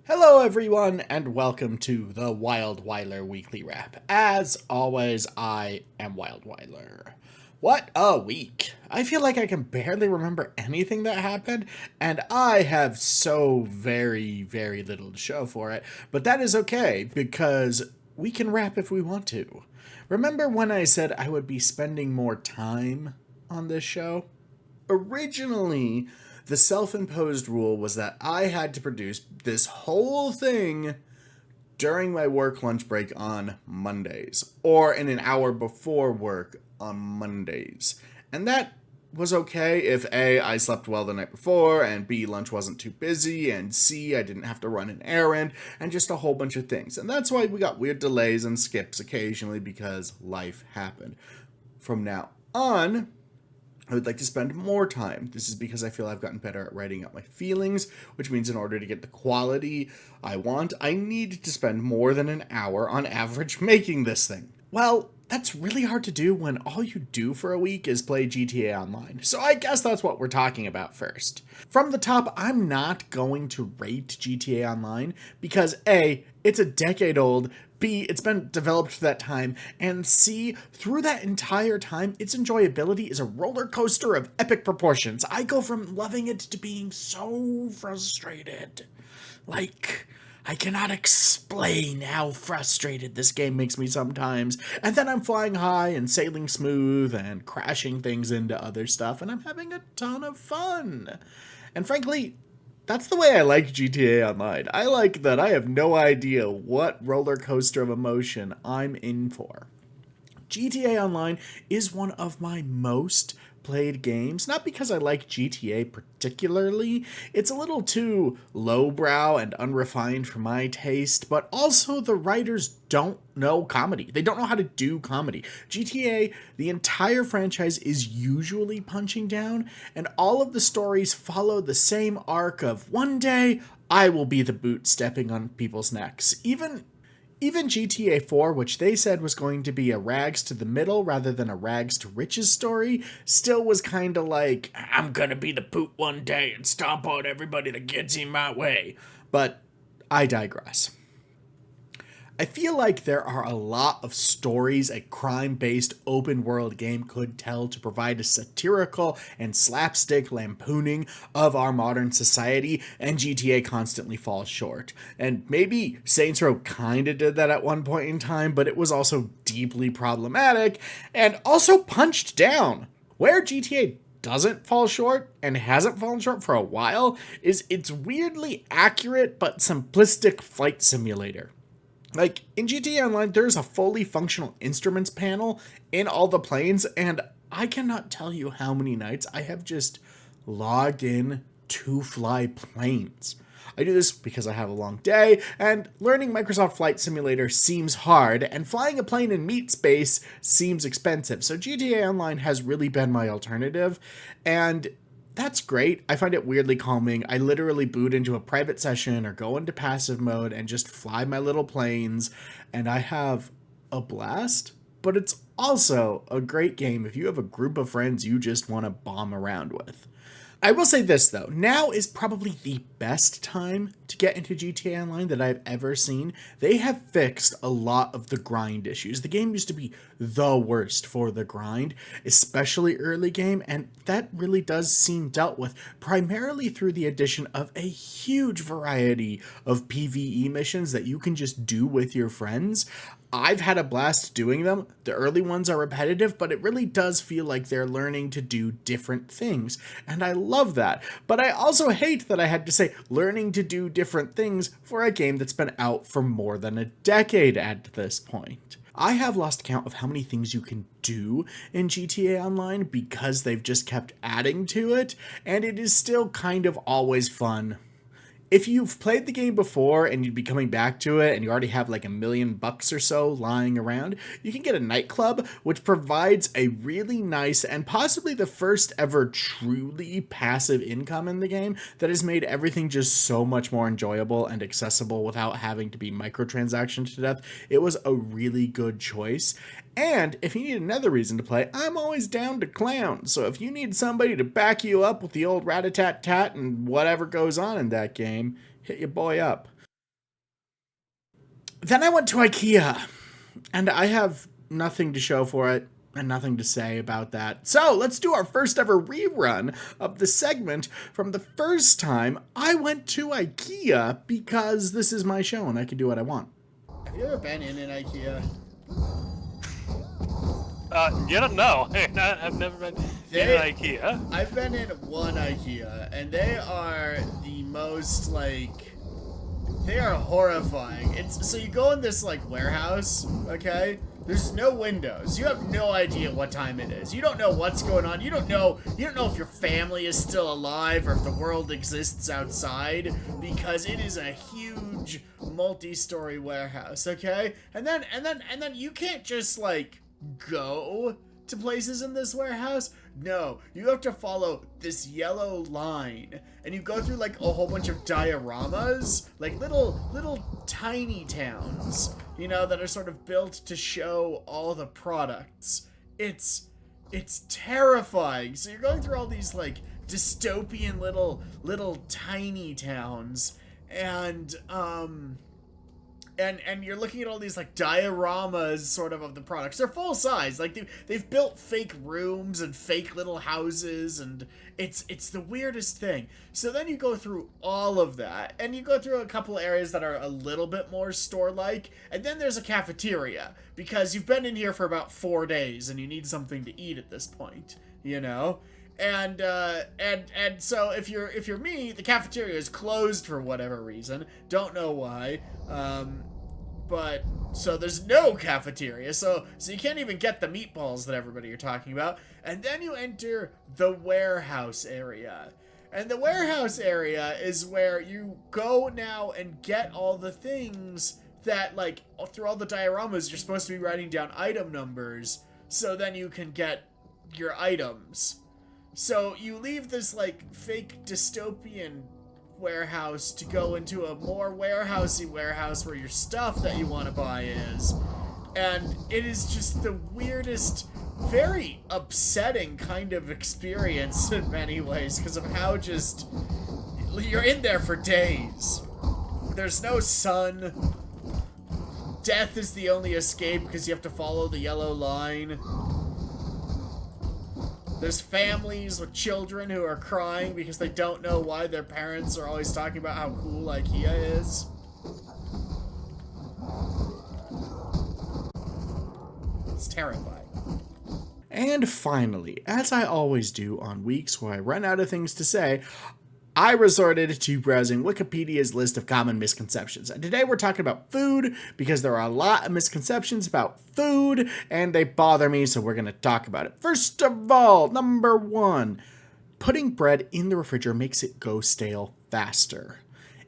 Hello, everyone, and welcome to the WildWeiler Weekly Wrap. As always, I am WildWeiler. What a week! I feel like I can barely remember anything that happened, and I have so very little to show for it, but that is okay, because we can wrap if we want to. Remember when I said I would be spending more time on this show? Originally, the self-imposed rule was that I had to produce this whole thing during my work lunch break on Mondays, or in an hour before work on Mondays. And that was okay if A, I slept well the night before, and B, lunch wasn't too busy, and C, I didn't have to run an errand, and just a whole bunch of things. And that's why we got weird delays and skips occasionally, because life happened. From now on, I would like to spend more time. This is because I feel I've gotten better at writing out my feelings, which means in order to get the quality I want, I need to spend more than an hour on average making this thing. Well, that's really hard to do when all you do for a week is play GTA Online. So I guess that's what we're talking about first. From the top, I'm not going to rate GTA Online because A, it's a decade old, B, it's been developed for that time, and C, through that entire time, its enjoyability is a roller coaster of epic proportions. I go from loving it to being so frustrated. Like, I cannot explain how frustrated this game makes me sometimes. And then I'm flying high and sailing smooth and crashing things into other stuff, and I'm having a ton of fun. And frankly, that's the way I like GTA Online. I like that I have no idea what roller coaster of emotion I'm in for. GTA Online is one of my most played games, not because I like GTA particularly, it's a little too lowbrow and unrefined for my taste, but also the writers don't know comedy. They don't know how to do comedy. GTA, the entire franchise, is usually punching down, and all of the stories follow the same arc of one day I will be the boot stepping on people's necks. Even GTA 4, which they said was going to be a rags to the middle rather than a rags to riches story, still was kind of like, I'm gonna be the boot one day and stomp on everybody that gets in my way. But I digress. I feel like there are a lot of stories a crime-based open-world game could tell to provide a satirical and slapstick lampooning of our modern society, and GTA constantly falls short. And maybe Saints Row kinda did that at one point in time, but it was also deeply problematic, and also punched down. Where GTA doesn't fall short, and hasn't fallen short for a while, is its weirdly accurate but simplistic flight simulator. Like, in GTA Online, there's a fully functional instruments panel in all the planes, and I cannot tell you how many nights I have just logged in to fly planes. I do this because I have a long day, and learning Microsoft Flight Simulator seems hard, and flying a plane in meat space seems expensive, so GTA Online has really been my alternative, and that's great. I find it weirdly calming. I literally boot into a private session or go into passive mode and just fly my little planes, and I have a blast. But it's also a great game if you have a group of friends you just want to bomb around with. I will say this though, now is probably the best time to get into GTA Online that I've ever seen. They have fixed a lot of the grind issues. The game used to be the worst for the grind, especially early game, and that really does seem dealt with primarily through the addition of a huge variety of PvE missions that you can just do with your friends. I've had a blast doing them. The early ones are repetitive, but it really does feel like they're learning to do different things, and I love that. But I also hate that I had to say learning to do different things for a game that's been out for more than a decade at this point. I have lost count of how many things you can do in GTA Online because they've just kept adding to it, and it is still kind of always fun. If you've played the game before and you'd be coming back to it and you already have like $1,000,000 or so lying around, you can get a nightclub, which provides a really nice and possibly the first ever truly passive income in the game that has made everything just so much more enjoyable and accessible without having to be microtransactions to death. It was a really good choice. And if you need another reason to play, I'm always down to clown. So if you need somebody to back you up with the old rat-a-tat-tat and whatever goes on in that game, hit your boy up. Then I went to IKEA, and I have nothing to show for it and nothing to say about that. So let's do our first ever rerun of the segment from the first time I went to IKEA, because this is my show and I can do what I want. Have you ever been in an IKEA? No. I've never been in an IKEA. I've been in one IKEA, and they are the most, they are horrifying. So you go in this, warehouse, okay? There's no windows. You have no idea what time it is. You don't know what's going on. You don't know if your family is still alive or if the world exists outside, because it is a huge multi-story warehouse, okay? And then you can't just go to places in this warehouse. No, you have to follow this yellow line, and you go through a whole bunch of dioramas, little tiny towns, that are sort of built to show all the products. It's terrifying. So you're going through all these dystopian little tiny towns, and you're looking at all these dioramas sort of the products. They're full size. They've built fake rooms and fake little houses, and it's the weirdest thing. So then you go through all of that, and you go through a couple areas that are a little bit more store-like, and then there's a cafeteria, because you've been in here for about 4 days and you need something to eat at this point, And so if you're me, the cafeteria is closed for whatever reason. Don't know why. But so there's no cafeteria. So you can't even get the meatballs that everybody are talking about. And then you enter the warehouse area. And the warehouse area is where you go now and get all the things that, through all the dioramas, you're supposed to be writing down item numbers, so then you can get your items. So you leave this fake dystopian warehouse to go into a more warehousey warehouse where your stuff that you want to buy is. And it is just the weirdest, very upsetting kind of experience in many ways, because of how just you're in there for days. There's no sun. Death is the only escape because you have to follow the yellow line. There's families with children who are crying because they don't know why their parents are always talking about how cool IKEA is. It's terrifying. And finally, as I always do on weeks where I run out of things to say, I resorted to browsing Wikipedia's list of common misconceptions. And today we're talking about food, because there are a lot of misconceptions about food, and they bother me, so we're going to talk about it. First of all, number 1, putting bread in the refrigerator makes it go stale faster.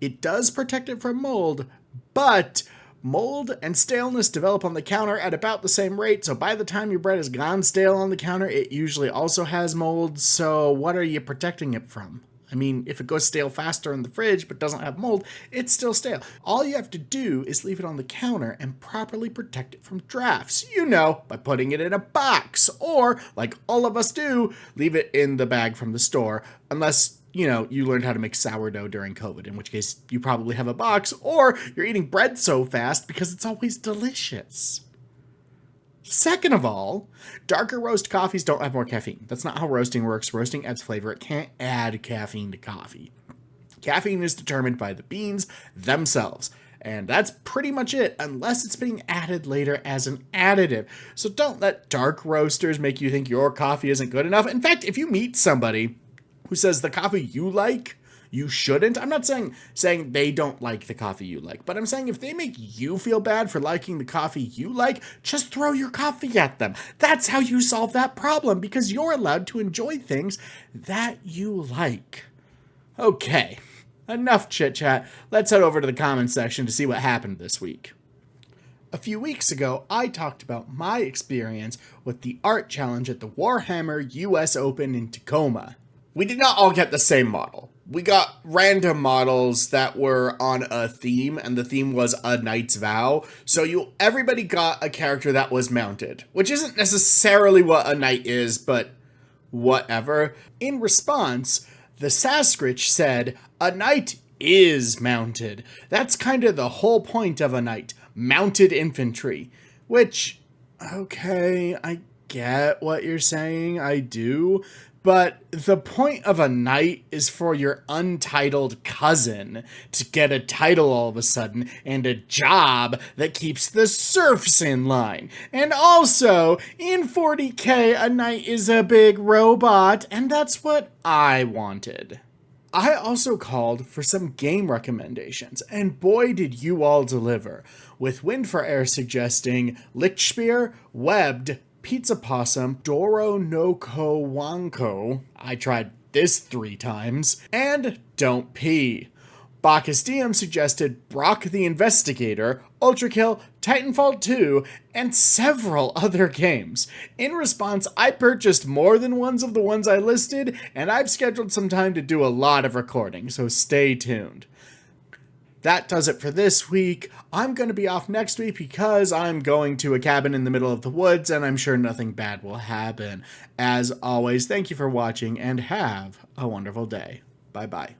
It does protect it from mold, but mold and staleness develop on the counter at about the same rate, so by the time your bread has gone stale on the counter, it usually also has mold, so what are you protecting it from? I mean, if it goes stale faster in the fridge but doesn't have mold, it's still stale. All you have to do is leave it on the counter and properly protect it from drafts. By putting it in a box, or, like all of us do, leave it in the bag from the store, unless, you learned how to make sourdough during COVID, in which case you probably have a box, or you're eating bread so fast because it's always delicious. Second of all, darker roast coffees don't have more caffeine. That's not how roasting works. Roasting adds flavor. It can't add caffeine to coffee. Caffeine is determined by the beans themselves. And that's pretty much it, unless it's being added later as an additive. So don't let dark roasters make you think your coffee isn't good enough. In fact, if you meet somebody who says the coffee you like, you shouldn't. I'm not saying they don't like the coffee you like, but I'm saying if they make you feel bad for liking the coffee you like, just throw your coffee at them. That's how you solve that problem, because you're allowed to enjoy things that you like. Okay, enough chit-chat. Let's head over to the comments section to see what happened this week. A few weeks ago, I talked about my experience with the art challenge at the Warhammer US Open in Tacoma. We did not all get the same model. We got random models that were on a theme, and the theme was A Knight's Vow. So everybody got a character that was mounted, which isn't necessarily what a knight is, but whatever. In response, the Sasquatch said, "A knight is mounted. That's kind of the whole point of a knight. Mounted infantry. Which, okay, I get what you're saying, I do. But the point of a knight is for your untitled cousin to get a title all of a sudden and a job that keeps the serfs in line. And also, in 40K, a knight is a big robot, and that's what I wanted. I also called for some game recommendations, and boy did you all deliver, with Wind for Air suggesting Lichspear, Webbed, Pizza Possum, Doro no Ko Wanko, I tried this 3 times, and Don't Pee. Bacchus DM suggested Brock the Investigator, Ultrakill, Titanfall 2, and several other games. In response, I purchased more than ones of the ones I listed, and I've scheduled some time to do a lot of recording, so stay tuned. That does it for this week. I'm going to be off next week because I'm going to a cabin in the middle of the woods, and I'm sure nothing bad will happen. As always, thank you for watching, and have a wonderful day. Bye-bye.